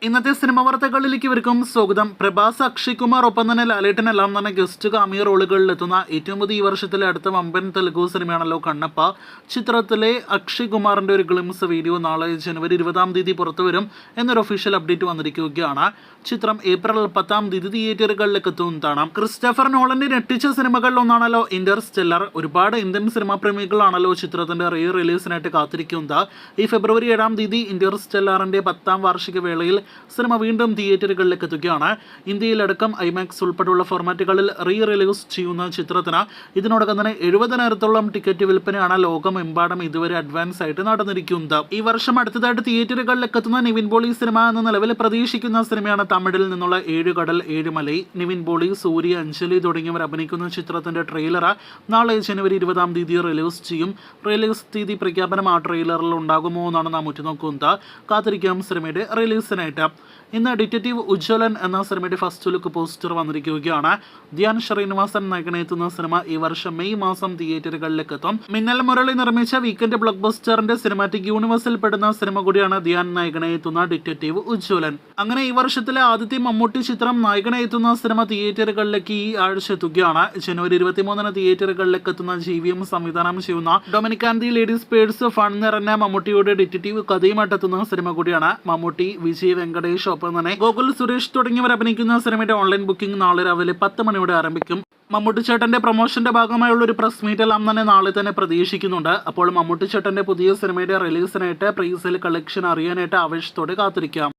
ഇന്നത്തെ സിനിമ വാർത്തകളിലേക്ക് ഇവർക്കും സ്വാഗതം. പ്രഭാസ്, അക്ഷയ് കുമാർ, ഒപ്പം തന്നെ ലാലേട്ടൻ എല്ലാം തന്നെ ഗസ്റ്റ് കാമിയോ റോളുകളിലെത്തുന്ന ഏറ്റവും പുതിയ ഈ വർഷത്തിലെ അടുത്ത വമ്പൻ തെലുഗു സിനിമയാണല്ലോ കണ്ണപ്പ. ചിത്രത്തിലെ അക്ഷയ് കുമാറിന്റെ ഒരു ഗ്ലിംസ് വീഡിയോ നാളെ ജനുവരി 20 പുറത്തു വരും എന്നൊരു ഒഫീഷ്യൽ അപ്ഡേറ്റ് വന്നിരിക്കുകയാണ്. ചിത്രം ഏപ്രിൽ 10 തിയേറ്ററുകളിലേക്ക് എത്തുന്നതാണ്. ക്രിസ്റ്റഫർ നോളന്റെ ഞെട്ടിച്ച സിനിമകളിൽ ഒന്നാണല്ലോ ഇന്റർസ്റ്റെല്ലർ. ഒരുപാട് ഇന്ത്യൻ സിനിമാ പ്രേമികളാണല്ലോ ചിത്രത്തിന്റെ റീ റിലീസിനായിട്ട് കാത്തിരിക്കുന്നത്. ഈ ഫെബ്രുവരി 7 ഇന്റർസ്റ്റെല്ലറിന്റെ 10ാം വാർഷിക വേളയിൽ സിനിമ വീണ്ടും തിയേറ്ററുകളിലേക്ക് എത്തുകയാണ്. ഇന്ത്യയിലടക്കം ഐമാക്സ് ഉൾപ്പെടെയുള്ള ഫോർമാറ്റുകളിൽ റീ റിലീസ് ചെയ്യുന്ന ചിത്രത്തിന് ഇതിനോടകം തന്നെ 70,000-ഓളം ടിക്കറ്റ് വിൽപ്പനയാണ് ലോകമെമ്പാടും ഇതുവരെ അഡ്വാൻസ് ആയിട്ട് നടന്നിരിക്കുന്നത്. ഈ വർഷം അടുത്തതായിട്ട് തിയേറ്ററുകളിലേക്ക് എത്തുന്ന നിവിൻ പോളി സിനിമ എന്ന നിലവിൽ പ്രതീക്ഷിക്കുന്ന സിനിമയാണ് തമിഴിൽ നിന്നുള്ള 7 കടൽ 7 മലൈ. നിവിൻ പോളി, സൂര്യ, അഞ്ജലി തുടങ്ങിയവർ അഭിനയിക്കുന്ന ചിത്രത്തിന്റെ ട്രെയിലർ നാളെ ജനുവരി 20 റിലീസ് ചെയ്യും. റിലീസ് തീയതി പ്രഖ്യാപനം ആ ട്രെയിലറിൽ ഉണ്ടാകുമോ എന്നാണ് നാം ഉറ്റുനോക്കുന്നത്. കാത്തിരിക്കാം സിനിമയുടെ റിലീസിനായിട്ട്. ഇന്ന് ഡിറ്റക്റ്റീവ് ഉജ്ജ്വലൻ എന്ന സിനിമയുടെ ഫസ്റ്റ് ലുക്ക് പോസ്റ്റർ വന്നിരിക്കുകയാണ്. ധ്യാൻ ശ്രീനിവാസൻ നായകനെത്തുന്ന സിനിമ ഈ വർഷം മെയ് മാസം തിയേറ്ററുകളിലേക്ക് എത്തും. മിന്നൽ മുരളി നിർമ്മിച്ച വീക്കെൻഡ് ബ്ലോക്ക് ബസ്റ്ററിന്റെ സിനിമാറ്റിക് യൂണിവേഴ്സിൽ പെടുന്ന സിനിമ കൂടിയാണ് ധ്യാൻ നായകനെത്തുന്ന ഡിറ്റക്റ്റീവ് ഉജ്ജ്വലൻ. അങ്ങനെ ഈ വർഷത്തിലെ ആദ്യത്തെ മമ്മൂട്ടി ചിത്രം നായകനെത്തുന്ന സിനിമ തിയേറ്ററുകളിലേക്ക് ഈ ആഴ്ച എത്തുകയാണ്. ജനുവരി 23 തിയേറ്ററുകളിലേക്ക് എത്തുന്ന GVM സംവിധാനം ചെയ്യുന്ന Dominic and the ladies purse fun നിറഞ്ഞ മമ്മൂട്ടിയുടെ ഡിറ്റക്റ്റീവ് കഥയുമായിട്ടെത്തുന്ന സിനിമ കൂടിയാണ്. മമ്മൂട്ടി, വിജയ് വെങ്കടേഷ്, ഒപ്പം തന്നെ ഗോകുൽ സുരേഷ് തുടങ്ങിയവർ അഭിനയിക്കുന്ന സിനിമയുടെ ഓൺലൈൻ ബുക്കിംഗ് നാളെ രാവിലെ 10 മണിയോടെ ആരംഭിക്കും. മമ്മൂട്ടി ചേട്ടന്റെ പ്രൊമോഷന്റെ ഭാഗമായുള്ള ഒരു പ്രസ് മീറ്റ് എല്ലാം തന്നെ നാളെ തന്നെ പ്രതീക്ഷിക്കുന്നുണ്ട്. അപ്പോൾ മമ്മൂട്ടി ചേട്ടന്റെ പുതിയ സിനിമയുടെ റിലീസിനായിട്ട് പ്രീ സെയിൽ കളക്ഷൻ അറിയാനായിട്ട് ആവേശത്തോടെ കാത്തിരിക്കാം.